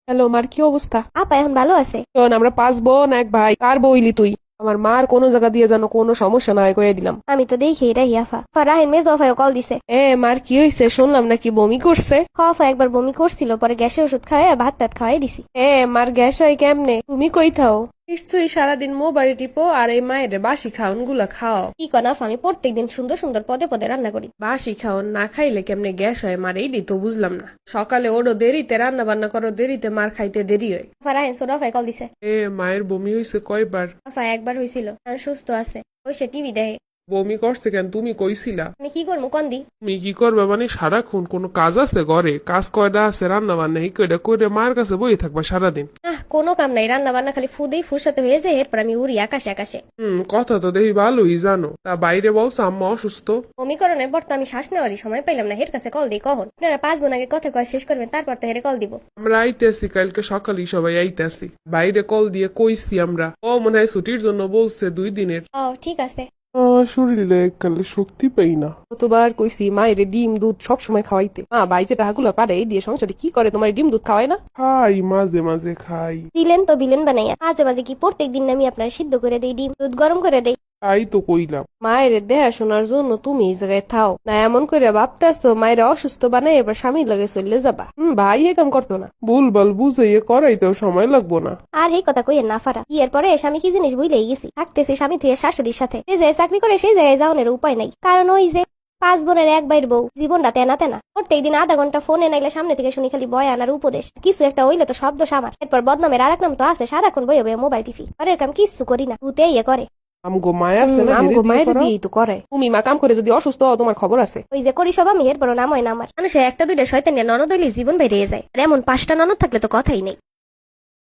Hello, মার কি অবস্থা? আপা এখন ভালো আছে? শোন, আমরা 5 বোন 1 ভাই। কার বইলি তুই? আমার মার কোনো জায়গা দিয়ে যেন কোনো সমস্যা না হয় করে দিলাম। আমি তো দেখি এটাই আফা। রাহিন মেজ আফাও কল দিছে। মার কি হয়েছে? শুনলাম নাকি বমি করছে। আফা একবার বমি করছিল, পরে গ্যাসের ওষুধ খাওয়াই ভাত টাত খাওয়াই দিছি। মার গ্যাস হয় কেমনে? তুমি কই থাও? নিশ্চয়ই সারাদিন মোবাইল টিপো আর এই মায়ের বাসি খাওন গুলা খাও। কি কন আফা, আমি প্রত্যেকদিন সুন্দর সুন্দর পদে পদে রান্না করি। বাসি খাওন না খাইলে কেমনে গ্যাস হয় মার? এইটাই তো বুঝলাম না। সকালে ওরও দেরিতে রান্না বান্না করো, দেরিতে মার খাইতে দেরি হয়। আফা রাহিন ছোট আফাই কল দিছে। মায়ের বমি হয়েছে কয়বার? আফা একবার হয়েছিল, আর সুস্থ আছে। ওই সে টিভি দেখে। বমি করছে কেন? তুমি কইছিলা। আমি কি করবো কন দি? তুমি কি করবে মানে সারাক্ষণ কোনো কাজ আছে ঘরে? কাজ কয়টা আছে? রান্না বান্না এই কয়টা করে মায়ের কাছে বই থাকবা সারাদিন? কোনো কাম নাই, রান্না বান্না খালি ফুদেই ফুরসাতে হয়েছে, এরপর আমি উড়ি আকাশে আকাশে। কথা তো দেখি ভালোই জানো। তা বাইরে বলছো আম্মা অসুস্থ। বমিকরণের পর তো আমি শ্বাস নেওয়ারই সময় পাইলাম না, হের কাছে কল দিই কখন। আপনারা 5 বোন আগে কথা কয় শেষ করবেন, তারপর তো হেরে কল দিব। আমরা আইতেছি, কালকে সকালেই সবাই আইতেছি। বাইরে কল দিয়ে কইছি আমরা। ও মনে হয় ছুটির জন্য বলছে 2 দিনের। ও ঠিক আছে। শরীরে কালে শক্তি পাই না। কতবার কইছি মায়ের ডিম দুধ সব সময় খাওয়াইতে। মা বাড়িতে টাকাগুলো পারে এই দিয়ে সংসারে কি করে? তোমার ডিম দুধ খাওয়াই না? খাই, মাঝে মাঝে খাই। দিলেন তো বিলেন বানাইয়া, মাঝে মাঝে কি প্রত্যেক দিন আমি আপনার সিদ্ধ করে দেই, ডিম দুধ গরম করে দেই। তাই তো কইলাম। মায়ের দেখাশোনার জন্য তুমি এই জায়গায় থাও না, এমন করে ভাবতেছো মায়ের অসুস্থ বানাই এবার স্বামীর লগে চলে যাবা। ভাই এ কাম করতো না। ভুলভাল বুঝাইয়ে করাইতেও সময় লাগবো না। আর এই কথা কইয়েন না ফারা, বিয়ের পরে স্বামী কি জিনিস বুঝলেই গেছি। থাকতেছি স্বামী থেকে শাশুড়ির সাথে, যে যে চাকরি করে সেই জায়গায় যাওয়ার উপায় নাই। কারণ ওই যে 5 বোনের 1 ভাইয়ের বউ, জীবনটা তেনা তেনা। প্রত্যেক দিন আধা ঘন্টা ফোনে নাইলে সামনে থেকে শুনি খালি বয়ান আর উপদেশ। কিছু একটা হইলে তো শব্দ সামার, এরপর বদনামের আরেক নাম তো আছে, সারাক্ষণ বইয়ে বইয়ে মোবাইল টিভি। আর এর কাম কিছু করি না, ভূতে ইয়ে করে। আমগো মায়া আছে না, আমগো হেরে দিয়ে মায়ের করো। দিয়েই তো করে। তুমি মা কাম করে যদি অসুস্থ হও তোমার খবর আছে। ওই যে করি সব আমি, এরপর নাম হয় না আমার। মানুষের একটা দুইটা শয়তান নিয়ে ননদ হইলে জীবন বাইরে যায়, আর এমন 5টা ননদ থাকলে তো কথাই নেই।